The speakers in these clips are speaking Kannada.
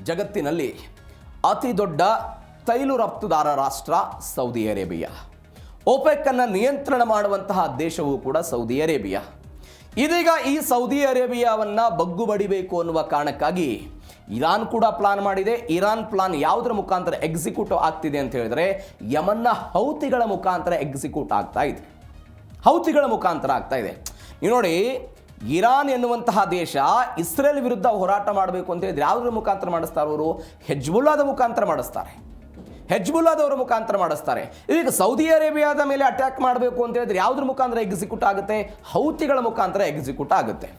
ಜಗತ್ತಿನಲ್ಲಿ ಅತಿ ದೊಡ್ಡ ತೈಲ ರಫ್ತುದಾರ ರಾಷ್ಟ್ರ ಸೌದಿ ಅರೇಬಿಯಾ. ಒಪೆಕ್ ಅನ್ನು ನಿಯಂತ್ರಣ ಮಾಡುವಂತಹ ದೇಶವೂ ಕೂಡ ಸೌದಿ ಅರೇಬಿಯಾ. ಇದೀಗ ಈ ಸೌದಿ ಅರೇಬಿಯಾವನ್ನು ಬಗ್ಗು ಬಡಿಬೇಕು ಅನ್ನುವ ಕಾರಣಕ್ಕಾಗಿ ಇರಾನ್ ಕೂಡ ಪ್ಲಾನ್ ಮಾಡಿದೆ. ಇರಾನ್ ಪ್ಲಾನ್ ಯಾವುದರ ಮುಖಾಂತರ ಎಕ್ಸಿಕ್ಯೂಟ್ ಆಗ್ತಿದೆ ಅಂತ ಹೇಳಿದ್ರೆ ಯಮನ್ನ ಹೌತಿಗಳ ಮುಖಾಂತರ ಎಕ್ಸಿಕ್ಯೂಟ್ ಆಗ್ತಾ ಇದೆ. ಹೌತಿಗಳ ಮುಖಾಂತರ ಆಗ್ತಾ ಇದೆ. ನೀವು ನೋಡಿ, ಇರಾನ್ ಎನ್ನುವಂತಹ ದೇಶ ಇಸ್ರೇಲ್ ವಿರುದ್ಧ ಹೋರಾಟ ಮಾಡಬೇಕು ಅಂತ ಹೇಳಿದ್ರೆ ಯಾವುದರ ಮುಖಾಂತರ ಮಾಡಿಸ್ತಾರೆ? ಅವರು ಹೆಜ್ಬುಲ್ಲಾದ ಮುಖಾಂತರ ಮಾಡಿಸ್ತಾರೆ. ಹೆಜ್ಬುಲ್ಲಾದವರ ಮುಖಾಂತರ ಮಾಡಿಸ್ತಾರೆ. ಈಗ ಸೌದಿ ಅರೇಬಿಯಾದ ಮೇಲೆ ಅಟ್ಯಾಕ್ ಮಾಡಬೇಕು ಅಂತ ಹೇಳಿದ್ರೆ ಯಾವುದ್ರ ಮುಖಾಂತರ ಎಕ್ಸಿಕ್ಯೂಟ್ ಆಗುತ್ತೆ? ಹೌತಿಗಳ ಮುಖಾಂತರ ಎಕ್ಸಿಕ್ಯೂಟ್ ಆಗುತ್ತೆ.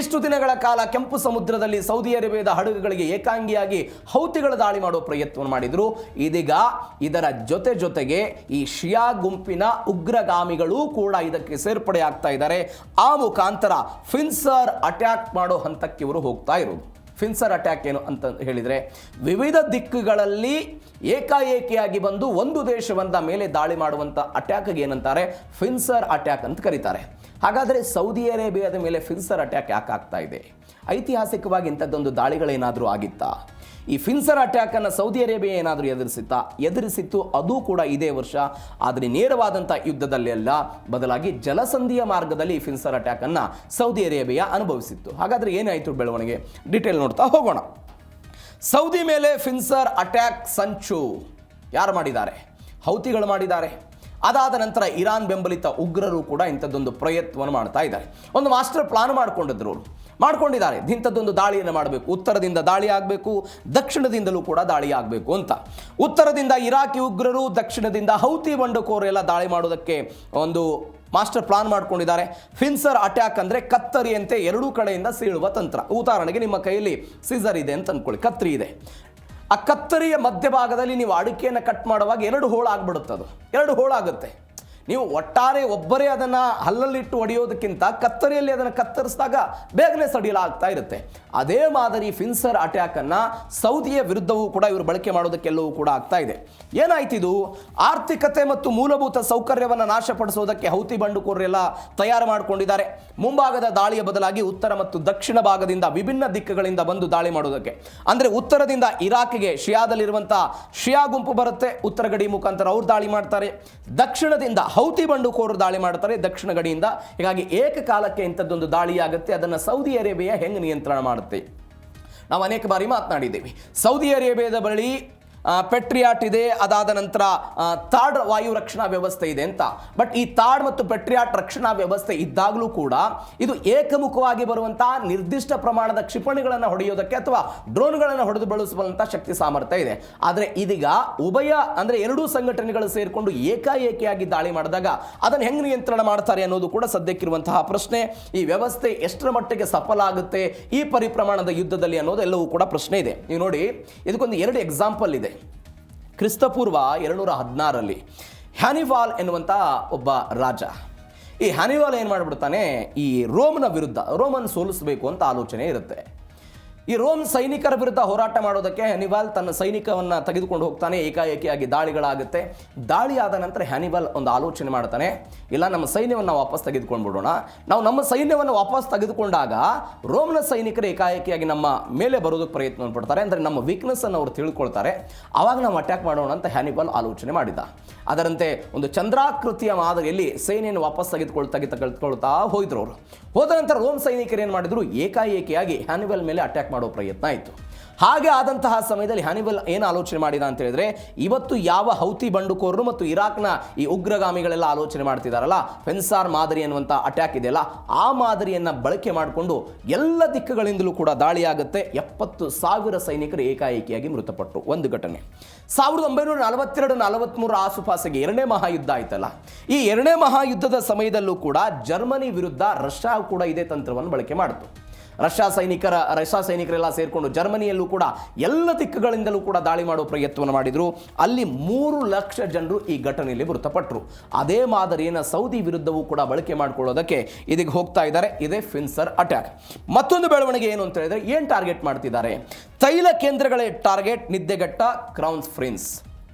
ಇಷ್ಟು ದಿನಗಳ ಕಾಲ ಕೆಂಪು ಸಮುದ್ರದಲ್ಲಿ ಸೌದಿ ಅರೇಬಿಯಾದ ಹಡಗುಗಳಿಗೆ ಏಕಾಂಗಿಯಾಗಿ ಹೌತಿಗಳ ದಾಳಿ ಮಾಡುವ ಪ್ರಯತ್ನ ಮಾಡಿದ್ರು. ಇದೀಗ ಇದರ ಜೊತೆಗೆ ಈ ಶಿಯಾ ಗುಂಪಿನ ಉಗ್ರಗಾಮಿಗಳೂ ಕೂಡ ಇದಕ್ಕೆ ಸೇರ್ಪಡೆ ಆಗ್ತಾ ಇದ್ದಾರೆ. ಆ ಮುಖಾಂತರ ಫಿನ್ಸರ್ ಅಟ್ಯಾಕ್ ಮಾಡೋ ಹಂತಕ್ಕೆ ಇವರು ಹೋಗ್ತಾ ಇರೋದು. ಫಿನ್ಸರ್ ಅಟ್ಯಾಕ್ ಏನು ಅಂತ ಹೇಳಿದರೆ, ವಿವಿಧ ದಿಕ್ಕುಗಳಲ್ಲಿ ಏಕಾಏಕಿಯಾಗಿ ಬಂದು ಒಂದು ದೇಶವೊಂದ ಮೇಲೆ ದಾಳಿ ಮಾಡುವಂಥ ಅಟ್ಯಾಕ್ಗೆ ಏನಂತಾರೆ? ಫಿನ್ಸರ್ ಅಟ್ಯಾಕ್ ಅಂತ ಕರೀತಾರೆ. ಹಾಗಾದರೆ ಸೌದಿ ಅರೇಬಿಯಾದ ಮೇಲೆ ಫಿನ್ಸರ್ ಅಟ್ಯಾಕ್ ಯಾಕೆ ಆಗ್ತಾ ಇದೆ? ಐತಿಹಾಸಿಕವಾಗಿ ಇಂಥದ್ದೊಂದು ದಾಳಿಗಳೇನಾದರೂ ಆಗಿತ್ತಾ? ಈ ಫಿನ್ಸರ್ ಅಟ್ಯಾಕನ್ನು ಸೌದಿ ಅರೇಬಿಯಾ ಏನಾದರೂ ಎದುರಿಸಿತ್ತು. ಅದು ಕೂಡ ಇದೇ ವರ್ಷ. ಆದರೆ ನೇರವಾದಂಥ ಯುದ್ಧದಲ್ಲಿ ಅಲ್ಲ, ಬದಲಾಗಿ ಜಲಸಂಧಿಯ ಮಾರ್ಗದಲ್ಲಿ ಈ ಫಿನ್ಸರ್ ಅಟ್ಯಾಕನ್ನು ಸೌದಿ ಅರೇಬಿಯಾ ಅನುಭವಿಸಿತ್ತು. ಹಾಗಾದರೆ ಏನಾಯಿತು ಬೆಳವಣಿಗೆ? ಡೀಟೇಲ್ ನೋಡ್ತಾ ಹೋಗೋಣ. ಸೌದಿ ಮೇಲೆ ಫಿನ್ಸರ್ ಅಟ್ಯಾಕ್ ಸಂಚು ಯಾರು ಮಾಡಿದ್ದಾರೆ? ಹೌತಿಗಳು ಮಾಡಿದ್ದಾರೆ. ಅದಾದ ನಂತರ ಇರಾನ್ ಬೆಂಬಲಿತ ಉಗ್ರರು ಕೂಡ ಇಂಥದ್ದೊಂದು ಪ್ರಯತ್ನವನ್ನು ಮಾಡ್ತಾ ಇದ್ದಾರೆ. ಒಂದು ಮಾಸ್ಟರ್ ಪ್ಲಾನ್ ಮಾಡ್ಕೊಂಡಿದ್ದಾರೆ. ಇಂಥದ್ದೊಂದು ದಾಳಿಯನ್ನು ಮಾಡಬೇಕು, ಉತ್ತರದಿಂದ ದಾಳಿ ಆಗಬೇಕು, ದಕ್ಷಿಣದಿಂದಲೂ ಕೂಡ ದಾಳಿ ಆಗಬೇಕು ಅಂತ. ಉತ್ತರದಿಂದ ಇರಾಕಿ ಉಗ್ರರು, ದಕ್ಷಿಣದಿಂದ ಹೌತಿ ಬಂಡುಕೋರೆಲ್ಲ ದಾಳಿ ಮಾಡೋದಕ್ಕೆ ಒಂದು ಮಾಸ್ಟರ್ ಪ್ಲಾನ್ ಮಾಡ್ಕೊಂಡಿದ್ದಾರೆ. ಫಿನ್ಸರ್ ಅಟ್ಯಾಕ್ ಅಂದರೆ ಕತ್ತರಿಯಂತೆ ಎರಡೂ ಕಡೆಯಿಂದ ಸೀಳುವ ತಂತ್ರ. ಉದಾಹರಣೆಗೆ ನಿಮ್ಮ ಕೈಯಲ್ಲಿ ಸೀಸರ್ ಇದೆ ಅಂತ ಅಂದ್ಕೊಳ್ಳಿ, ಕತ್ತರಿ ಇದೆ. ಆ ಕತ್ತರಿಯ ಮಧ್ಯಭಾಗದಲ್ಲಿ ನೀವು ಅಡಿಕೆಯನ್ನು ಕಟ್ ಮಾಡುವಾಗ ಎರಡು ಹೋಳು ಆಗ್ಬಿಡುತ್ತದು. ಎರಡು ಹೋಳಾಗುತ್ತೆ. ನೀವು ಒಟ್ಟಾರೆ ಒಬ್ಬರೇ ಅದನ್ನು ಹಲ್ಲಲ್ಲಿಟ್ಟು ಹೊಡೆಯೋದಕ್ಕಿಂತ ಕತ್ತರಿಯಲ್ಲಿ ಅದನ್ನು ಕತ್ತರಿಸಿದಾಗ ಬೇಗನೆ ಸಡಿಲಾಗ್ತಾ ಇರುತ್ತೆ. ಅದೇ ಮಾದರಿ ಫಿನ್ಸರ್ ಅಟ್ಯಾಕನ್ನು ಸೌದಿಯ ವಿರುದ್ಧವೂ ಕೂಡ ಇವರು ಬಳಕೆ ಮಾಡೋದಕ್ಕೆಲ್ಲವೂ ಕೂಡ ಆಗ್ತಾ ಇದೆ. ಏನಾಯ್ತಿದು? ಆರ್ಥಿಕತೆ ಮತ್ತು ಮೂಲಭೂತ ಸೌಕರ್ಯವನ್ನು ನಾಶಪಡಿಸೋದಕ್ಕೆ ಹೌತಿ ಬಂಡುಕೋರೆಲ್ಲ ತಯಾರು ಮಾಡಿಕೊಂಡಿದ್ದಾರೆ. ಮುಂಭಾಗದ ದಾಳಿಯ ಬದಲಾಗಿ ಉತ್ತರ ಮತ್ತು ದಕ್ಷಿಣ ಭಾಗದಿಂದ ವಿಭಿನ್ನ ದಿಕ್ಕುಗಳಿಂದ ಬಂದು ದಾಳಿ ಮಾಡೋದಕ್ಕೆ. ಅಂದರೆ ಉತ್ತರದಿಂದ ಇರಾಕ್ಗೆ ಶಿಯಾದಲ್ಲಿರುವಂಥ ಶಿಯಾ ಗುಂಪು ಬರುತ್ತೆ, ಉತ್ತರ ಗಡಿ ಮುಖಾಂತರ ಅವ್ರು ದಾಳಿ ಮಾಡ್ತಾರೆ. ದಕ್ಷಿಣದಿಂದ ಹೌತಿ ಬಂಡುಕೋರರು ದಾಳಿ ಮಾಡ್ತಾರೆ, ದಕ್ಷಿಣ ಗಡಿಯಿಂದ. ಹೀಗಾಗಿ ಏಕಕಾಲಕ್ಕೆ ಇಂಥದ್ದೊಂದು ದಾಳಿ ಆಗುತ್ತೆ. ಅದನ್ನು ಸೌದಿ ಅರೇಬಿಯಾ ಹೆಂಗೆ ನಿಯಂತ್ರಣ ಮಾಡುತ್ತೆ? ನಾವು ಅನೇಕ ಬಾರಿ ಮಾತನಾಡಿದ್ದೀವಿ. ಸೌದಿ ಅರೇಬಿಯಾದ ಬಳಿ ಪೆಟ್ರಿಯಾಟ್ ಇದೆ, ಅದಾದ ನಂತರ ತಾಡ್ ವಾಯು ರಕ್ಷಣಾ ವ್ಯವಸ್ಥೆ ಇದೆ ಅಂತ. ಬಟ್ ಈ ತಾಡ್ ಮತ್ತು ಪೆಟ್ರಿಯಾಟ್ ರಕ್ಷಣಾ ವ್ಯವಸ್ಥೆ ಇದ್ದಾಗಲೂ ಕೂಡ ಇದು ಏಕಮುಖವಾಗಿ ಬರುವಂತಹ ನಿರ್ದಿಷ್ಟ ಪ್ರಮಾಣದ ಕ್ಷಿಪಣಿಗಳನ್ನು ಹೊಡೆಯೋದಕ್ಕೆ ಅಥವಾ ಡ್ರೋನ್ಗಳನ್ನು ಹೊಡೆದು ಬಳಸುವಂಥ ಶಕ್ತಿ ಸಾಮರ್ಥ್ಯ ಇದೆ. ಆದರೆ ಇದೀಗ ಉಭಯ ಅಂದರೆ ಎರಡೂ ಸಂಘಟನೆಗಳು ಸೇರಿಕೊಂಡು ಏಕಾಏಕಿಯಾಗಿ ದಾಳಿ ಮಾಡಿದಾಗ ಅದನ್ನು ಹೆಂಗೆ ನಿಯಂತ್ರಣ ಮಾಡ್ತಾರೆ ಅನ್ನೋದು ಕೂಡ ಸದ್ಯಕ್ಕಿರುವಂತಹ ಪ್ರಶ್ನೆ. ಈ ವ್ಯವಸ್ಥೆ ಎಷ್ಟರ ಮಟ್ಟಿಗೆ ಸಫಲ ಆಗುತ್ತೆ ಈ ಪರಿಪ್ರಮಾಣದ ಯುದ್ಧದಲ್ಲಿ ಅನ್ನೋದು ಎಲ್ಲವೂ ಕೂಡ ಪ್ರಶ್ನೆ ಇದೆ. ನೀವು ನೋಡಿ, ಇದಕ್ಕೊಂದು ಎರಡು ಎಕ್ಸಾಂಪಲ್ ಇದೆ. ಕ್ರಿಸ್ತಪೂರ್ವ 216ರಲ್ಲಿ ಹ್ಯಾನಿವಾಲ್ ಎನ್ನುವಂಥ ಒಬ್ಬ ರಾಜ, ಈ ಹ್ಯಾನಿವಾಲ್ ಏನು ಮಾಡಿಬಿಡ್ತಾನೆ, ಈ ರೋಮ್ನ ವಿರುದ್ಧ ರೋಮನ್ ಸೋಲಿಸಬೇಕು ಅಂತ ಆಲೋಚನೆ ಇರುತ್ತೆ. ಈ ರೋಮ್ ಸೈನಿಕರ ವಿರುದ್ಧ ಹೋರಾಟ ಮಾಡೋದಕ್ಕೆ ಹ್ಯಾನಿವಾಲ್ ತನ್ನ ಸೈನಿಕವನ್ನು ತೆಗೆದುಕೊಂಡು ಹೋಗ್ತಾನೆ. ಏಕಾಏಕಿಯಾಗಿ ದಾಳಿಗಳಾಗುತ್ತೆ. ದಾಳಿ ಆದ ನಂತರ ಹ್ಯಾನಿವಾಲ್ ಒಂದು ಆಲೋಚನೆ ಮಾಡ್ತಾನೆ, ಇಲ್ಲ ನಮ್ಮ ಸೈನ್ಯವನ್ನು ವಾಪಸ್ ತೆಗೆದುಕೊಂಡ್ಬಿಡೋಣ. ನಾವು ನಮ್ಮ ಸೈನ್ಯವನ್ನು ವಾಪಸ್ ತೆಗೆದುಕೊಂಡಾಗ ರೋಮ್ನ ಸೈನಿಕರು ಏಕಾಏಕಿಯಾಗಿ ನಮ್ಮ ಮೇಲೆ ಬರೋದಕ್ಕೆ ಪ್ರಯತ್ನ ಪಡ್ತಾರೆ. ಅಂದರೆ ನಮ್ಮ ವೀಕ್ನೆಸ್ಸನ್ನು ಅವರು ತಿಳ್ಕೊಳ್ತಾರೆ. ಆವಾಗ ನಾವು ಅಟ್ಯಾಕ್ ಮಾಡೋಣ ಅಂತ ಹ್ಯಾನಿವಾಲ್ ಆಲೋಚನೆ ಮಾಡಿದ. ಅದರಂತೆ ಒಂದು ಚಂದ್ರಾಕೃತಿಯ ಮಾದರಿಯಲ್ಲಿ ಸೇನೆಯನ್ನು ವಾಪಸ್ ತೆಗೆದುಕೊಳ್ತಾ ಹೋಯಿದ್ರು ಅವರು. ಹೋದ ನಂತರ ರೋಮ್ ಸೈನಿಕರು ಏನು ಮಾಡಿದ್ರು, ಏಕಾಏಕಿಯಾಗಿ ಹ್ಯಾನಿವಾಲ್ ಮೇಲೆ ಅಟ್ಯಾಕ್ ಮಾಡೋ ಪ್ರಯತ್ನ ಆಯಿತು. ಹಾಗೆ ಆದಂತಹ ಸಮಯದಲ್ಲಿ ಹ್ಯಾನಿವಾಲ್ ಏನು ಆಲೋಚನೆ ಮಾಡಿದ ಅಂತ ಹೇಳಿದ್ರೆ, ಇವತ್ತು ಯಾವ ಹೌತಿ ಬಂಡುಕೋರರು ಮತ್ತು ಇರಾಕ್ನ ಈ ಉಗ್ರಗಾಮಿಗಳೆಲ್ಲ ಆಲೋಚನೆ ಮಾಡ್ತಿದ್ದಾರಲ್ಲ, ಫಿನ್ಸರ್ ಮಾದರಿ ಅನ್ನುವಂಥ ಅಟ್ಯಾಕ್ ಇದೆಯಲ್ಲ, ಆ ಮಾದರಿಯನ್ನು ಬಳಕೆ ಮಾಡಿಕೊಂಡು ಎಲ್ಲ ದಿಕ್ಕುಗಳಿಂದಲೂ ಕೂಡ ದಾಳಿಯಾಗುತ್ತೆ. 70,000 ಸೈನಿಕರು ಏಕಾಏಕಿಯಾಗಿ ಮೃತಪಟ್ಟರು. ಒಂದು ಘಟನೆ. 1942-43 ಆಸುಪಾಸಿಗೆ ಎರಡನೇ ಮಹಾಯುದ್ಧ ಆಯ್ತಲ್ಲ, ಈ ಎರಡನೇ ಮಹಾಯುದ್ಧದ ಸಮಯದಲ್ಲೂ ಕೂಡ ಜರ್ಮನಿ ವಿರುದ್ಧ ರಷ್ಯಾ ಕೂಡ ಇದೇ ತಂತ್ರವನ್ನು ಬಳಕೆ ಮಾಡಿತು. ರಷ್ಯಾ ಸೈನಿಕರೆಲ್ಲ ಸೇರಿಕೊಂಡು ಜರ್ಮನಿಯಲ್ಲೂ ಕೂಡ ಎಲ್ಲ ದಿಕ್ಕುಗಳಿಂದಲೂ ಕೂಡ ದಾಳಿ ಮಾಡುವ ಪ್ರಯತ್ನವನ್ನು ಮಾಡಿದರು. ಅಲ್ಲಿ 3 ಲಕ್ಷ ಜನರು ಈ ಘಟನೆಯಲ್ಲಿ ಮೃತಪಟ್ಟರು. ಅದೇ ಮಾದರಿಯನ್ನು ಸೌದಿ ವಿರುದ್ಧವೂ ಕೂಡ ಬಳಕೆ ಮಾಡಿಕೊಳ್ಳೋದಕ್ಕೆ ಇದೀಗ ಹೋಗ್ತಾ ಇದ್ದಾರೆ. ಇದೇ ಫಿನ್ಸರ್ ಅಟ್ಯಾಕ್. ಮತ್ತೊಂದು ಬೆಳವಣಿಗೆ ಏನು ಅಂತ ಹೇಳಿದ್ರೆ, ಏನು ಟಾರ್ಗೆಟ್ ಮಾಡ್ತಿದ್ದಾರೆ? ತೈಲ ಕೇಂದ್ರಗಳೇ ಟಾರ್ಗೆಟ್. ನಿದ್ದೆಗಟ್ಟ ಕ್ರೌನ್ ಪ್ರಿನ್ಸ್.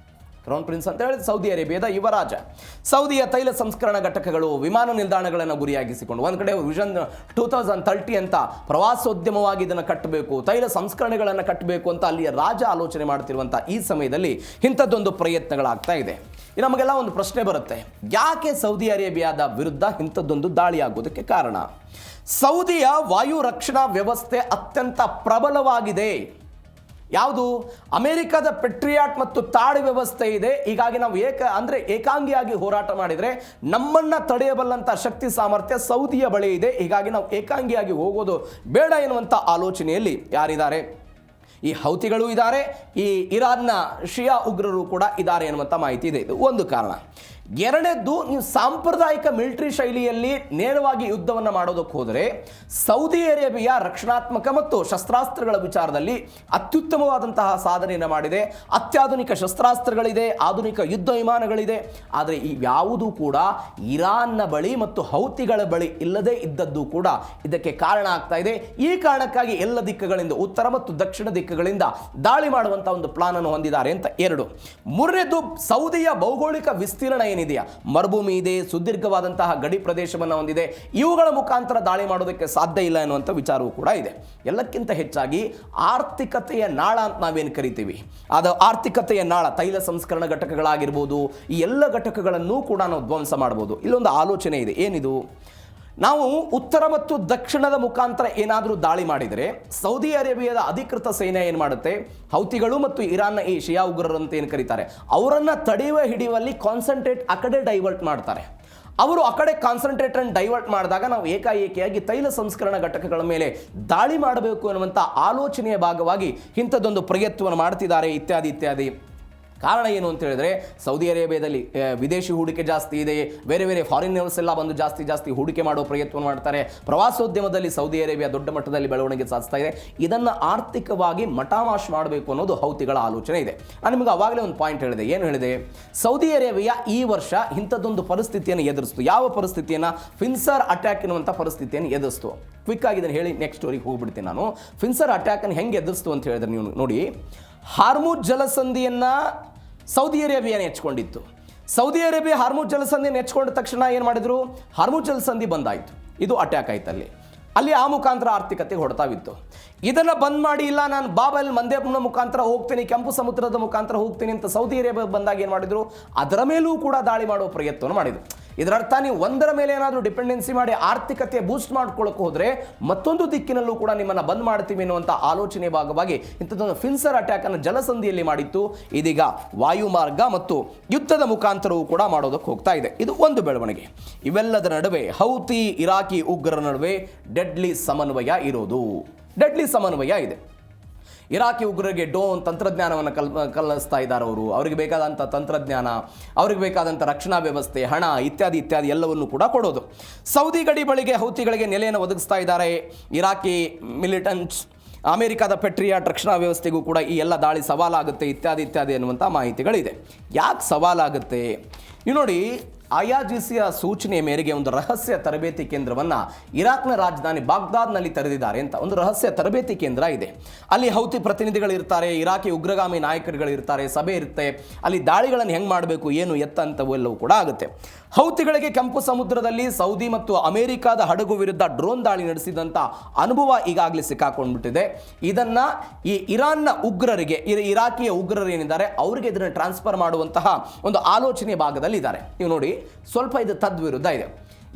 ಕ್ರೌನ್ ಪ್ರಿನ್ಸ್ ಅಂತ ಹೇಳಿದ್ರೆ ಸೌದಿ ಅರೇಬಿಯಾದ ಯುವರಾಜ. ಸೌದಿಯ ತೈಲ ಸಂಸ್ಕರಣಾ ಘಟಕಗಳು, ವಿಮಾನ ನಿಲ್ದಾಣಗಳನ್ನು ಗುರಿಯಾಗಿಸಿಕೊಂಡು ಒಂದು ಕಡೆ ವಿಷನ್ 2030 ಅಂತ ಪ್ರವಾಸೋದ್ಯಮವಾಗಿ ಇದನ್ನು ಕಟ್ಟಬೇಕು, ತೈಲ ಸಂಸ್ಕರಣೆಗಳನ್ನು ಕಟ್ಟಬೇಕು ಅಂತ ಅಲ್ಲಿಯ ರಾಜ ಆಲೋಚನೆ ಮಾಡ್ತಿರುವಂಥ ಈ ಸಮಯದಲ್ಲಿ ಇಂಥದ್ದೊಂದು ಪ್ರಯತ್ನಗಳಾಗ್ತಾ ಇದೆ. ನಮಗೆಲ್ಲ ಒಂದು ಪ್ರಶ್ನೆ ಬರುತ್ತೆ, ಯಾಕೆ ಸೌದಿ ಅರೇಬಿಯಾದ ವಿರುದ್ಧ ಇಂಥದ್ದೊಂದು ದಾಳಿ ಆಗೋದಕ್ಕೆ ಕಾರಣ? ಸೌದಿಯ ವಾಯು ರಕ್ಷಣಾ ವ್ಯವಸ್ಥೆ ಅತ್ಯಂತ ಪ್ರಬಲವಾಗಿದೆ. ಯಾವುದು? ಅಮೆರಿಕದ ಪೆಟ್ರಿಯಾಟ್ ಮತ್ತು ತಾಡ್ ವ್ಯವಸ್ಥೆ ಇದೆ. ಹೀಗಾಗಿ ನಾವು ಏಕಾಂಗಿಯಾಗಿ ಹೋರಾಟ ಮಾಡಿದರೆ ನಮ್ಮನ್ನು ತಡೆಯಬಲ್ಲಂಥ ಶಕ್ತಿ ಸಾಮರ್ಥ್ಯ ಸೌದಿಯ ಬಳಿ ಇದೆ. ಹೀಗಾಗಿ ನಾವು ಏಕಾಂಗಿಯಾಗಿ ಹೋಗೋದು ಬೇಡ ಎನ್ನುವಂಥ ಆಲೋಚನೆಯಲ್ಲಿ ಯಾರಿದ್ದಾರೆ? ಈ ಹೌತಿಗಳು ಇದ್ದಾರೆ, ಈ ಇರಾನ್ನ ಶಿಯಾ ಉಗ್ರರು ಕೂಡ ಇದ್ದಾರೆ ಎನ್ನುವಂಥ ಮಾಹಿತಿ ಇದೆ. ಇದು ಒಂದು ಕಾರಣ. ಎರಡನೇದ್ದು, ನೀವು ಸಾಂಪ್ರದಾಯಿಕ ಮಿಲಿಟರಿ ಶೈಲಿಯಲ್ಲಿ ನೇರವಾಗಿ ಯುದ್ಧವನ್ನು ಮಾಡೋದಕ್ಕೆ ಹೋದರೆ ಸೌದಿ ಅರೇಬಿಯಾ ರಕ್ಷಣಾತ್ಮಕ ಮತ್ತು ಶಸ್ತ್ರಾಸ್ತ್ರಗಳ ವಿಚಾರದಲ್ಲಿ ಅತ್ಯುತ್ತಮವಾದಂತಹ ಸಾಧನೆಯನ್ನು ಮಾಡಿದೆ. ಅತ್ಯಾಧುನಿಕ ಶಸ್ತ್ರಾಸ್ತ್ರಗಳಿದೆ, ಆಧುನಿಕ ಯುದ್ಧ ವಿಮಾನಗಳಿದೆ. ಆದರೆ ಇವ್ಯಾವುದೂ ಕೂಡ ಇರಾನ್ನ ಬಳಿ ಮತ್ತು ಹೌತಿಗಳ ಬಳಿ ಇಲ್ಲದೇ ಇದ್ದದ್ದು ಕೂಡ ಇದಕ್ಕೆ ಕಾರಣ ಆಗ್ತಾ ಇದೆ. ಈ ಕಾರಣಕ್ಕಾಗಿ ಎಲ್ಲ ದಿಕ್ಕುಗಳಿಂದ, ಉತ್ತರ ಮತ್ತು ದಕ್ಷಿಣ ದಿಕ್ಕುಗಳಿಂದ ದಾಳಿ ಮಾಡುವಂಥ ಒಂದು ಪ್ಲಾನ್ ಅನ್ನು ಹೊಂದಿದ್ದಾರೆ ಅಂತ ಎರಡು. ಮೂರನೇದು, ಸೌದಿಯ ಭೌಗೋಳಿಕ ವಿಸ್ತೀರ್ಣ ಏನಿದೆಯಾ, ಮರುಭೂಮಿ ಇದೆ, ಸುದೀರ್ಘವಾದಂತಹ ಗಡಿ ಪ್ರದೇಶವನ್ನು ಹೊಂದಿದೆ. ಇವುಗಳ ಮುಖಾಂತರ ದಾಳಿ ಮಾಡೋದಕ್ಕೆ ಸಾಧ್ಯ ಇಲ್ಲ ಎನ್ನುವಂಥ ವಿಚಾರವೂ ಕೂಡ ಇದೆ. ಎಲ್ಲಕ್ಕಿಂತ ಹೆಚ್ಚಾಗಿ ಆರ್ಥಿಕತೆಯ ನಾಳ ಅಂತ ನಾವೇನು ಕರಿತೀವಿ, ಅದು ಆರ್ಥಿಕತೆಯ ನಾಳ, ತೈಲ ಸಂಸ್ಕರಣ ಘಟಕಗಳಾಗಿರ್ಬೋದು, ಈ ಎಲ್ಲ ಘಟಕಗಳನ್ನು ಕೂಡ ನಾವು ಧ್ವಂಸ ಮಾಡ್ಬೋದು. ಇಲ್ಲೊಂದು ಆಲೋಚನೆ ಇದೆ. ಏನಿದು? ನಾವು ಉತ್ತರ ಮತ್ತು ದಕ್ಷಿಣದ ಮುಖಾಂತರ ಏನಾದರೂ ದಾಳಿ ಮಾಡಿದರೆ ಸೌದಿ ಅರೇಬಿಯಾದ ಅಧಿಕೃತ ಸೈನ್ಯ ಏನು ಮಾಡುತ್ತೆ, ಹೌತಿಗಳು ಮತ್ತು ಇರಾನ್ನ ಈ ಶಿಯಾ ಉಗ್ರರು ಅಂತ ಏನು ಕರೀತಾರೆ, ಅವರನ್ನು ಹಿಡಿಯುವಲ್ಲಿ ಕಾನ್ಸಂಟ್ರೇಟ್ ಆ ಕಡೆ ಡೈವರ್ಟ್ ಮಾಡ್ತಾರೆ. ಅವರು ಆ ಕಡೆ ಕಾನ್ಸಂಟ್ರೇಟ್ ಅನ್ನು ಡೈವರ್ಟ್ ಮಾಡಿದಾಗ ನಾವು ಏಕಾಏಕಿಯಾಗಿ ತೈಲ ಸಂಸ್ಕರಣಾ ಘಟಕಗಳ ಮೇಲೆ ದಾಳಿ ಮಾಡಬೇಕು ಅನ್ನುವಂಥ ಆಲೋಚನೆಯ ಭಾಗವಾಗಿ ಇಂಥದ್ದೊಂದು ಪ್ರಯತ್ನವನ್ನು ಮಾಡ್ತಿದ್ದಾರೆ ಇತ್ಯಾದಿ ಇತ್ಯಾದಿ. ಕಾರಣ ಏನು ಅಂತ ಹೇಳಿದ್ರೆ, ಸೌದಿ ಅರೇಬಿಯಾದಲ್ಲಿ ವಿದೇಶಿ ಹೂಡಿಕೆ ಜಾಸ್ತಿ ಇದೆ, ಬೇರೆ ಬೇರೆ ಫಾರಿನರ್ಸ್ ಎಲ್ಲ ಬಂದು ಜಾಸ್ತಿ ಹೂಡಿಕೆ ಮಾಡೋ ಪ್ರಯತ್ನ ಮಾಡ್ತಾರೆ. ಪ್ರವಾಸೋದ್ಯಮದಲ್ಲಿ ಸೌದಿ ಅರೇಬಿಯಾ ದೊಡ್ಡ ಮಟ್ಟದಲ್ಲಿ ಬೆಳವಣಿಗೆ ಸಾಧಿಸ್ತಾ ಇದೆ. ಇದನ್ನು ಆರ್ಥಿಕವಾಗಿ ಮಟಾಮಾಶ್ ಮಾಡಬೇಕು ಅನ್ನೋದು ಹೌತಿಗಳ ಆಲೋಚನೆ ಇದೆ. ನಾನು ನಿಮಗೆ ಅವಾಗಲೇ ಒಂದು ಪಾಯಿಂಟ್ ಹೇಳಿದೆ. ಏನು ಹೇಳಿದೆ? ಸೌದಿ ಅರೇಬಿಯಾ ಈ ವರ್ಷ ಇಂಥದ್ದೊಂದು ಪರಿಸ್ಥಿತಿಯನ್ನು ಎದುರಿಸ್ತು. ಯಾವ ಪರಿಸ್ಥಿತಿಯನ್ನು? ಫಿನ್ಸರ್ ಅಟ್ಯಾಕ್ ಎನ್ನುವಂಥ ಪರಿಸ್ಥಿತಿಯನ್ನು ಎದುರಿಸ್ತು. ಕ್ವಿಕ್ ಆಗಿ ಇದನ್ನು ಹೇಳಿ ನೆಕ್ಸ್ಟ್ ಸ್ಟೋರಿಗೆ ಹೋಗ್ಬಿಡ್ತೀನಿ ನಾನು. ಫಿನ್ಸರ್ ಅಟ್ಯಾಕನ್ನು ಹೆಂಗೆ ಎದುರಿಸ್ತು ಅಂತ ಹೇಳಿದ್ರೆ, ನೀವು ನೋಡಿ, ಹಾರ್ಮುಜ್ ಜಲಸಂಧಿಯನ್ನು ಸೌದಿ ಅರೇಬಿಯಾನೇ ಹೆಚ್ಕೊಂಡಿತ್ತು. ಸೌದಿ ಅರೇಬಿಯಾ ಹಾರ್ಮುಜ್ ಜಲಸಂಧಿಯನ್ನು ಹೆಚ್ಕೊಂಡ ತಕ್ಷಣ ಏನು ಮಾಡಿದ್ರು? ಹಾರ್ಮುಜ್ ಜಲಸಂಧಿ ಬಂದಾಯಿತು. ಇದು ಅಟ್ಯಾಕ್ ಆಯ್ತು. ಅಲ್ಲಿ ಆ ಮುಖಾಂತರ ಆರ್ಥಿಕತೆಗೆ ಹೊಡೆತಾವಿತ್ತು. ಇದನ್ನು ಬಂದ್ ಮಾಡಿ, ಇಲ್ಲ ನಾನು ಬಾಬಲ್ ಮಂದೇಬ್ನ ಮುಖಾಂತರ ಹೋಗ್ತೀನಿ, ಕೆಂಪು ಸಮುದ್ರದ ಮುಖಾಂತರ ಹೋಗ್ತೀನಿ ಅಂತ ಸೌದಿ ಅರೇಬಿಯಾ ಬಂದಾಗ ಏನು ಮಾಡಿದ್ರು? ಅದರ ಮೇಲೂ ಕೂಡ ದಾಳಿ ಮಾಡುವ ಪ್ರಯತ್ನವನ್ನು ಮಾಡಿದ್ರು. ಇದರರ್ಥ ನೀವು ಒಂದರ ಮೇಲೆ ಏನಾದರೂ ಡಿಪೆಂಡೆನ್ಸಿ ಮಾಡಿ ಆರ್ಥಿಕತೆ ಬೂಸ್ಟ್ ಮಾಡ್ಕೊಳ್ಳೋಕೆ ಹೋದರೆ ಮತ್ತೊಂದು ದಿಕ್ಕಿನಲ್ಲೂ ಕೂಡ ನಿಮ್ಮನ್ನು ಬಂದ್ ಮಾಡ್ತೀವಿ ಅನ್ನುವಂಥ ಆಲೋಚನೆ ಭಾಗವಾಗಿ ಇಂಥದ್ದೊಂದು ಫಿನ್ಸರ್ ಅಟ್ಯಾಕ್ ಅನ್ನು ಜಲಸಂಧಿಯಲ್ಲಿ ಮಾಡಿತ್ತು. ಇದೀಗ ವಾಯುಮಾರ್ಗ ಮತ್ತು ಯುದ್ಧದ ಮುಖಾಂತರವೂ ಕೂಡ ಮಾಡೋದಕ್ಕೆ ಹೋಗ್ತಾ ಇದೆ. ಇದು ಒಂದು ಬೆಳವಣಿಗೆ. ಇವೆಲ್ಲದರ ನಡುವೆ ಹೌತಿ ಇರಾಕಿ ಉಗ್ರರ ನಡುವೆ ಡೆಡ್ಲಿ ಸಮನ್ವಯ ಇರೋದು. ಡೆಡ್ಲಿ ಸಮನ್ವಯ ಇದೆ. ಇರಾಕಿ ಉಗ್ರರಿಗೆ ಡ್ರೋನ್ ತಂತ್ರಜ್ಞಾನವನ್ನು ಕಲಿಸ್ತಾ ಇದ್ದಾರೆ. ಅವರಿಗೆ ಬೇಕಾದಂಥ ತಂತ್ರಜ್ಞಾನ, ಅವರಿಗೆ ಬೇಕಾದಂಥ ರಕ್ಷಣಾ ವ್ಯವಸ್ಥೆ, ಹಣ ಇತ್ಯಾದಿ ಇತ್ಯಾದಿ ಎಲ್ಲವನ್ನು ಕೂಡ ಕೊಡೋದು. ಸೌದಿ ಗಡಿ ಬಳಿಗೆ ಹೌತಿಗಳಿಗೆ ನೆಲೆಯನ್ನು ಒದಗಿಸ್ತಾ ಇದ್ದಾರೆ ಇರಾಕಿ ಮಿಲಿಟೆಂಟ್ಸ್. ಅಮೆರಿಕದ ಪೆಟ್ರಿಯಾಟ್ ರಕ್ಷಣಾ ವ್ಯವಸ್ಥೆಗೂ ಕೂಡ ಈ ಎಲ್ಲ ದಾಳಿ ಸವಾಲಾಗುತ್ತೆ ಇತ್ಯಾದಿ ಇತ್ಯಾದಿ ಅನ್ನುವಂಥ ಮಾಹಿತಿಗಳಿದೆ. ಯಾಕೆ ಸವಾಲಾಗುತ್ತೆ? ನೀವು ನೋಡಿ, IRGCಯ ಸೂಚನೆಯ ಮೇರೆಗೆ ಒಂದು ರಹಸ್ಯ ತರಬೇತಿ ಕೇಂದ್ರವನ್ನು ಇರಾಕ್ನ ರಾಜಧಾನಿ ಬಾಗ್ದಾದ್ನಲ್ಲಿ ತೆರೆದಿದ್ದಾರೆ ಅಂತ. ಒಂದು ರಹಸ್ಯ ತರಬೇತಿ ಕೇಂದ್ರ ಇದೆ. ಅಲ್ಲಿ ಹೌತಿ ಪ್ರತಿನಿಧಿಗಳಿರ್ತಾರೆ, ಇರಾಕಿ ಉಗ್ರಗಾಮಿ ನಾಯಕರುಗಳಿರ್ತಾರೆ, ಸಭೆ ಇರುತ್ತೆ. ಅಲ್ಲಿ ದಾಳಿಗಳನ್ನು ಹೆಂಗೆ ಮಾಡಬೇಕು, ಏನು ಎತ್ತ ಅಂತವೆಲ್ಲವೂ ಕೂಡ ಆಗುತ್ತೆ. ಹೌತಿಗಳಿಗೆ ಕೆಂಪು ಸಮುದ್ರದಲ್ಲಿ ಸೌದಿ ಮತ್ತು ಅಮೆರಿಕದ ಹಡಗು ವಿರುದ್ಧ ಡ್ರೋನ್ ದಾಳಿ ನಡೆಸಿದಂಥ ಅನುಭವ ಈಗಾಗಲೇ ಸಿಕ್ಕಾಕೊಂಡ್ಬಿಟ್ಟಿದೆ. ಇದನ್ನು ಈ ಇರಾನ್ನ ಉಗ್ರರಿಗೆ, ಇರಾಕಿಯ ಉಗ್ರರು ಏನಿದ್ದಾರೆ ಅವರಿಗೆ ಇದನ್ನು ಟ್ರಾನ್ಸ್ಫರ್ ಮಾಡುವಂತಹ ಒಂದು ಆಲೋಚನೆ ಭಾಗದಲ್ಲಿ ಇದ್ದಾರೆ. ನೀವು ನೋಡಿ, ಸ್ವಲ್ಪ ಇದು ತದ್ವಿರುದ್ಧ ಇದೆ.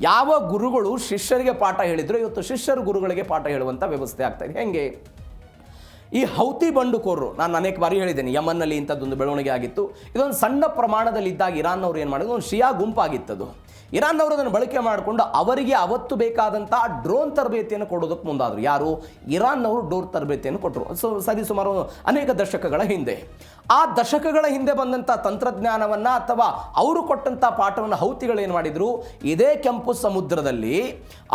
ಯಾವ ಗುರುಗಳು ಶಿಷ್ಯರಿಗೆ ಪಾಠ ಹೇಳಿದ್ರು, ಇವತ್ತು ಶಿಷ್ಯರು ಗುರುಗಳಿಗೆ ಪಾಠ ಹೇಳುವಂಥ ವ್ಯವಸ್ಥೆ ಆಗ್ತಾ ಇದೆ. ಹೆಂಗೆ? ಈ ಹೌತಿ ಬಂಡುಕೋರರು, ನಾನು ಅನೇಕ ಬಾರಿ ಹೇಳಿದ್ದೇನೆ, ಯಮನ್ನಲ್ಲಿ ಇಂಥದ್ದೊಂದು ಬೆಳವಣಿಗೆ ಆಗಿತ್ತು. ಇದೊಂದು ಸಣ್ಣ ಪ್ರಮಾಣದಲ್ಲಿ ಇದ್ದಾಗ ಇರಾನ್ನವರು ಏನು ಮಾಡಿದ್ರು, ಒಂದು ಶಿಯಾ ಗುಂಪಾಗಿತ್ತದು. ಇರಾನ್ನವರು ಅದನ್ನು ಬಳಕೆ ಮಾಡಿಕೊಂಡು ಅವರಿಗೆ ಅವತ್ತು ಬೇಕಾದಂಥ ಡ್ರೋನ್ ತರಬೇತಿಯನ್ನು ಕೊಡೋದಕ್ಕೆ ಮುಂದಾದರು. ಯಾರು? ಇರಾನ್ನವರು ಡ್ರೋನ್ ತರಬೇತಿಯನ್ನು ಕೊಟ್ಟರು. ಸರಿಸುಮಾರು ಅನೇಕ ದಶಕಗಳ ಹಿಂದೆ. ಆ ದಶಕಗಳ ಹಿಂದೆ ಬಂದಂಥ ತಂತ್ರಜ್ಞಾನವನ್ನು ಅಥವಾ ಅವರು ಕೊಟ್ಟಂಥ ಪಾಠವನ್ನು ಹೌತಿಗಳು ಏನು ಮಾಡಿದರು? ಇದೇ ಕೆಂಪು ಸಮುದ್ರದಲ್ಲಿ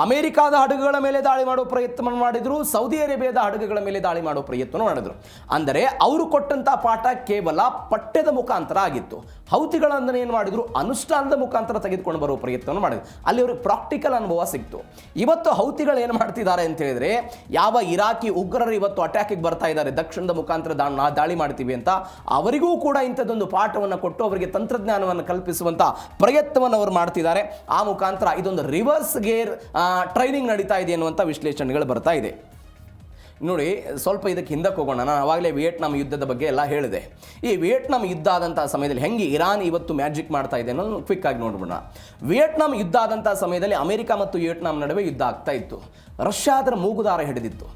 ಅಮೆರಿಕಾದ ಹಡಗುಗಳ ಮೇಲೆ ದಾಳಿ ಮಾಡುವ ಪ್ರಯತ್ನ ಮಾಡಿದರು, ಸೌದಿ ಅರೇಬಿಯಾದ ಹಡಗುಗಳ ಮೇಲೆ ದಾಳಿ ಮಾಡುವ ಪ್ರಯತ್ನ ಪ್ರಯತ್ನ ಮಾಡಿದ್ರು. ಅಂದರೆ ಅವರು ಕೊಟ್ಟಂತ ಪಾಠ ಕೇವಲ ಪಠ್ಯದ ಮುಖಾಂತರ ಆಗಿತ್ತು. ಹೌತಿಗಳನ್ನ ಏನು ಮಾಡಿದ್ರು, ಅನುಷ್ಠಾನದ ಮುಖಾಂತರ ತೆಗೆದುಕೊಂಡು ಬರುವ ಪ್ರಯತ್ನವನ್ನು ಮಾಡಿದ್ರು. ಅಲ್ಲಿ ಅವ್ರಿಗೆ ಪ್ರಾಕ್ಟಿಕಲ್ ಅನುಭವ ಸಿಕ್ತು. ಇವತ್ತು ಹೌತಿಗಳು ಏನು ಮಾಡ್ತಿದ್ದಾರೆ ಅಂತ ಹೇಳಿದ್ರೆ, ಯಾವ ಇರಾಕಿ ಉಗ್ರರು ಇವತ್ತು ಅಟ್ಯಾಕಿಗೆ ಬರ್ತಾ ಇದ್ದಾರೆ, ದಕ್ಷಿಣದ ಮುಖಾಂತರ ದಾಳಿ ಮಾಡ್ತೀವಿ ಅಂತ, ಅವರಿಗೂ ಕೂಡ ಇಂಥದ್ದೊಂದು ಪಾಠವನ್ನು ಕೊಟ್ಟು ಅವರಿಗೆ ತಂತ್ರಜ್ಞಾನವನ್ನು ಕಲ್ಪಿಸುವಂತ ಪ್ರಯತ್ನವನ್ನು ಅವರು ಮಾಡ್ತಿದ್ದಾರೆ. ಆ ಮುಖಾಂತರ ಇದೊಂದು ರಿವರ್ಸ್ ಗೇರ್ ಟ್ರೈನಿಂಗ್ ನಡೀತಾ ಇದೆ ಅನ್ನುವಂಥ ವಿಶ್ಲೇಷಣೆಗಳು ಬರ್ತಾ ಇದೆ. ನೋಡಿ, ಸ್ವಲ್ಪ ಇದಕ್ಕೆ ಹಿಂದಕ್ಕೆ ಹೋಗೋಣ. ನಾನು ಆವಾಗಲೇ ವಿಯೆಟ್ನಾಂ ಯುದ್ಧದ ಬಗ್ಗೆ ಎಲ್ಲ ಹೇಳಿದೆ. ಈ ವಿಯೆಟ್ನಾಂ ಯುದ್ಧ ಆದಂಥ ಸಮಯದಲ್ಲಿ ಹೆಂಗೆ ಇರಾನ್ ಇವತ್ತು ಮ್ಯಾಜಿಕ್ ಮಾಡ್ತಾ ಇದೆ ಅನ್ನೋದು ಕ್ವಿಕ್ ಆಗಿ ನೋಡ್ಬಿಡೋಣ. ವಿಯೆಟ್ನಾಂ ಯುದ್ಧ ಆದಂಥ ಸಮಯದಲ್ಲಿ ಅಮೆರಿಕ ಮತ್ತು ವಿಯೆಟ್ನಾಂ ನಡುವೆ ಯುದ್ಧ ಆಗ್ತಾ ಇತ್ತು. ರಷ್ಯಾ ಅದರ ಮೂಗುದಾರ ಹಿಡಿದಿತ್ತು.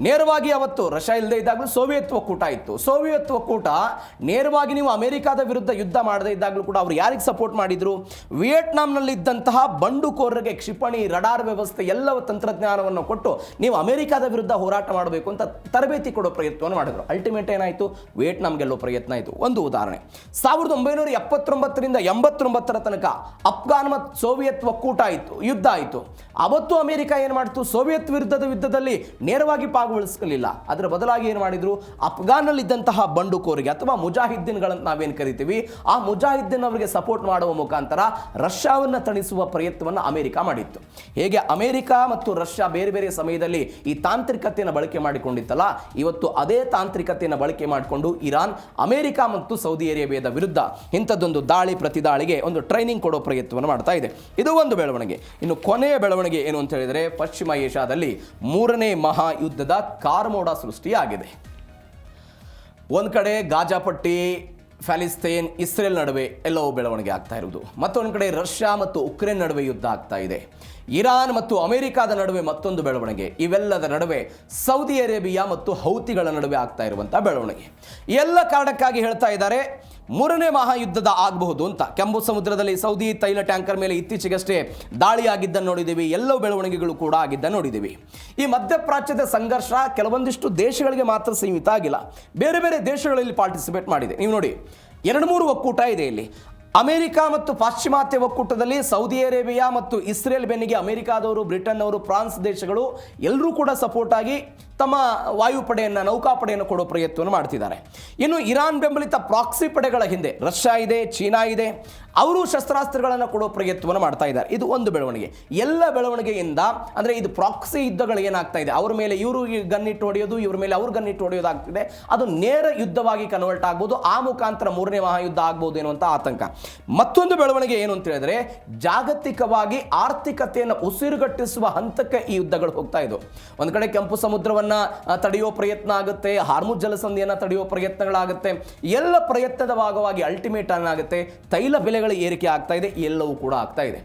ನೇರವಾಗಿ ಅವತ್ತು ರಷ್ಯಾ ಇಲ್ಲದೆ ಇದ್ದಾಗಲೂ ಸೋವಿಯತ್ ಒಕ್ಕೂಟ ಇತ್ತು. ಸೋವಿಯತ್ ಒಕ್ಕೂಟ ನೇರವಾಗಿ ನೀವು ಅಮೆರಿಕಾದ ವಿರುದ್ಧ ಯುದ್ಧ ಮಾಡದೇ ಇದ್ದಾಗಲೂ ಕೂಡ ಅವರು ಯಾರಿಗೆ ಸಪೋರ್ಟ್ ಮಾಡಿದ್ರು? ವಿಯೆಟ್ನಾಂನಲ್ಲಿದ್ದಂತಹ ಬಂಡುಕೋರರಿಗೆ ಕ್ಷಿಪಣಿ, ರಡಾರ್ ವ್ಯವಸ್ಥೆ ಎಲ್ಲವ ತಂತ್ರಜ್ಞಾನವನ್ನು ಕೊಟ್ಟು ನೀವು ಅಮೆರಿಕಾದ ವಿರುದ್ಧ ಹೋರಾಟ ಮಾಡಬೇಕು ಅಂತ ತರಬೇತಿ ಕೊಡೋ ಪ್ರಯತ್ನವನ್ನು ಮಾಡಿದ್ರು. ಅಲ್ಟಿಮೇಟ್ ಏನಾಯಿತು? ವಿಯೆಟ್ನಾಂ ಗೆಲ್ಲೋ ಪ್ರಯತ್ನ ಆಯಿತು. ಒಂದು ಉದಾಹರಣೆ, 1979ರಿಂದ 89ರ ತನಕ ಅಫ್ಘಾನ್ ಮತ್ತು ಸೋವಿಯತ್ ಒಕ್ಕೂಟ ಆಯಿತು, ಯುದ್ಧ ಆಯಿತು. ಅವತ್ತು ಅಮೆರಿಕ ಏನು ಮಾಡಿತು? ಸೋವಿಯತ್ ವಿರುದ್ಧದ ಯುದ್ಧದಲ್ಲಿ ನೇರವಾಗಿ ಪಾಲ್ಗೊಳಿಸಲಿಲ್ಲ. ಅದರ ಬದಲಾಗಿ ಏನು ಮಾಡಿದ್ರು? ಅಫ್ಘಾನ್ನಲ್ಲಿದ್ದಂತಹ ಬಂಡುಕೋರಿಗೆ ಅಥವಾ ಮುಜಾಹಿದ್ದೀನ್ಗಳಂತ ನಾವೇನು ಕರಿತೀವಿ, ಆ ಮುಜಾಹಿದ್ದೀನ್ ಅವರಿಗೆ ಸಪೋರ್ಟ್ ಮಾಡುವ ಮುಖಾಂತರ ರಷ್ಯಾವನ್ನು ತಣಿಸುವ ಪ್ರಯತ್ನವನ್ನು ಅಮೆರಿಕ ಮಾಡಿತ್ತು. ಹೇಗೆ ಅಮೆರಿಕ ಮತ್ತು ರಷ್ಯಾ ಬೇರೆ ಬೇರೆ ಸಮಯದಲ್ಲಿ ಈ ತಾಂತ್ರಿಕತೆಯನ್ನು ಬಳಕೆ ಮಾಡಿಕೊಂಡಿತ್ತಲ್ಲ, ಇವತ್ತು ಅದೇ ತಾಂತ್ರಿಕತೆಯನ್ನು ಬಳಕೆ ಮಾಡಿಕೊಂಡು ಇರಾನ್ ಅಮೆರಿಕ ಮತ್ತು ಸೌದಿ ಅರೇಬಿಯಾದ ವಿರುದ್ಧ ಇಂಥದ್ದೊಂದು ದಾಳಿ ಪ್ರತಿದಾಳಿಗೆ ಒಂದು ಟ್ರೈನಿಂಗ್ ಕೊಡೋ ಪ್ರಯತ್ನವನ್ನು ಮಾಡ್ತಾ ಇದೆ. ಇದು ಒಂದು ಬೆಳವಣಿಗೆ. ಇನ್ನು ಕೊನೆಯ ಬೆಳವಣಿಗೆ ಏನು ಅಂತ ಹೇಳಿದರೆ, ಪಶ್ಚಿಮ ಏಷ್ಯಾದಲ್ಲಿ 3ನೇ ಮಹಾಯುದ್ಧದ ಕಾರ್ಮೋಡ ಸೃಷ್ಟಿಯಾಗಿದೆ. ಒಂದು ಕಡೆ ಗಾಜಾಪಟ್ಟಿ, ಪ್ಯಾಲೆಸ್ತೈನ್, ಇಸ್ರೇಲ್ ನಡುವೆ ಎಲ್ಲವೂ ಬೆಳವಣಿಗೆ ಆಗ್ತಾ ಇರುವುದು. ಮತ್ತೊಂದು ಕಡೆ ರಷ್ಯಾ ಮತ್ತು ಉಕ್ರೇನ್ ನಡುವೆ ಯುದ್ಧ ಆಗ್ತಾ ಇದೆ. ಇರಾನ್ ಮತ್ತು ಅಮೆರಿಕಾದ ನಡುವೆ ಮತ್ತೊಂದು ಬೆಳವಣಿಗೆ. ಇವೆಲ್ಲದ ನಡುವೆ ಸೌದಿ ಅರೇಬಿಯಾ ಮತ್ತು ಹೌತಿಗಳ ನಡುವೆ ಆಗ್ತಾ ಇರುವಂಥ ಬೆಳವಣಿಗೆ. ಎಲ್ಲ ಕಾರಣಕ್ಕಾಗಿ ಹೇಳ್ತಾ ಇದ್ದಾರೆ 3ನೇ ಮಹಾಯುದ್ಧದ ಆಗಬಹುದು ಅಂತ. ಕೆಂಪು ಸಮುದ್ರದಲ್ಲಿ ಸೌದಿ ತೈಲ ಟ್ಯಾಂಕರ್ ಮೇಲೆ ಇತ್ತೀಚೆಗಷ್ಟೇ ದಾಳಿಯಾಗಿದ್ದನ್ನು ನೋಡಿದ್ದೀವಿ. ಎಲ್ಲವೂ ಬೆಳವಣಿಗೆಗಳು ಕೂಡ ಆಗಿದ್ದನ್ನು ನೋಡಿದ್ದೀವಿ. ಈ ಮಧ್ಯಪ್ರಾಚ್ಯದ ಸಂಘರ್ಷ ಕೆಲವೊಂದಿಷ್ಟು ದೇಶಗಳಿಗೆ ಮಾತ್ರ ಸೀಮಿತ ಆಗಿಲ್ಲ, ಬೇರೆ ಬೇರೆ ದೇಶಗಳಲ್ಲಿ ಪಾರ್ಟಿಸಿಪೇಟ್ ಮಾಡಿದೆ. ನೀವು ನೋಡಿ, 2-3 ಒಕ್ಕೂಟ ಇದೆ ಇಲ್ಲಿ. ಅಮೆರಿಕ ಮತ್ತು ಪಾಶ್ಚಿಮಾತ್ಯ ಒಕ್ಕೂಟದಲ್ಲಿ ಸೌದಿ ಅರೇಬಿಯಾ ಮತ್ತು ಇಸ್ರೇಲ್ ಬೆನ್ನಿಗೆ ಅಮೆರಿಕಾದವರು, ಬ್ರಿಟನ್ ಅವರು, ಫ್ರಾನ್ಸ್ ದೇಶಗಳು ಎಲ್ಲರೂ ಕೂಡ ಸಪೋರ್ಟ್ ಆಗಿ ತಮ್ಮ ವಾಯುಪಡೆಯನ್ನು, ನೌಕಾಪಡೆಯನ್ನು ಕೊಡೋ ಪ್ರಯತ್ನವನ್ನು ಮಾಡ್ತಿದ್ದಾರೆ. ಇನ್ನು ಇರಾನ್ ಬೆಂಬಲಿತ ಪ್ರಾಕ್ಸಿ ಪಡೆಗಳ ಹಿಂದೆ ರಷ್ಯಾ ಇದೆ, ಚೀನಾ ಇದೆ, ಅವರು ಶಸ್ತ್ರಾಸ್ತ್ರಗಳನ್ನು ಕೊಡೋ ಪ್ರಯತ್ನವನ್ನು ಮಾಡ್ತಾ ಇದ್ದಾರೆ. ಇದು ಒಂದು ಬೆಳವಣಿಗೆ. ಎಲ್ಲ ಬೆಳವಣಿಗೆಯಿಂದ ಅಂದರೆ ಇದು ಪ್ರಾಕ್ಸಿ ಯುದ್ಧಗಳು ಏನಾಗ್ತಾ ಇದೆ, ಅವ್ರ ಮೇಲೆ ಇವರು ಗನ್ನಿಟ್ಟು ಹೊಡೆಯೋದು, ಇವ್ರ ಮೇಲೆ ಅವ್ರು ಗನ್ನಿಟ್ಟು ಹೊಡೆಯೋದಾಗ್ತಿದೆ. ಅದು ನೇರ ಯುದ್ಧವಾಗಿ ಕನ್ವರ್ಟ್ ಆಗ್ಬೋದು. ಆ ಮುಖಾಂತರ 3ನೇ ಮಹಾಯುದ್ಧ ಆಗ್ಬೋದು ಎನ್ನುವಂಥ ಆತಂಕ. ಮತ್ತೊಂದು ಬೆಳವಣಿಗೆ ಏನು ಅಂತ ಹೇಳಿದ್ರೆ, ಜಾಗತಿಕವಾಗಿ ಆರ್ಥಿಕತೆಯನ್ನು ಉಸಿರುಗಟ್ಟಿಸುವ ಹಂತಕ್ಕೆ ಈ ಯುದ್ಧಗಳು ಹೋಗ್ತಾ ಇದ್ದವು. ಒಂದು ಕಡೆ ಕೆಂಪು ಸಮುದ್ರವನ್ನು ತಡೆಯುವ ಪ್ರಯತ್ನ ಆಗುತ್ತೆ, ಹಾರ್ಮುಜ್ ಜಲಸಂಧಿಯನ್ನು ತಡೆಯುವ ಪ್ರಯತ್ನಗಳಾಗುತ್ತೆ. ಎಲ್ಲ ಪ್ರಯತ್ನದ ಭಾಗವಾಗಿ ಅಲ್ಟಿಮೇಟ್ ಏನಾಗುತ್ತೆ, ತೈಲ ಬೆಲೆಗಳ ಏರಿಕೆ ಆಗ್ತಾ ಇದೆ. ಎಲ್ಲವೂ ಕೂಡ ಆಗ್ತಾ ಇದೆ.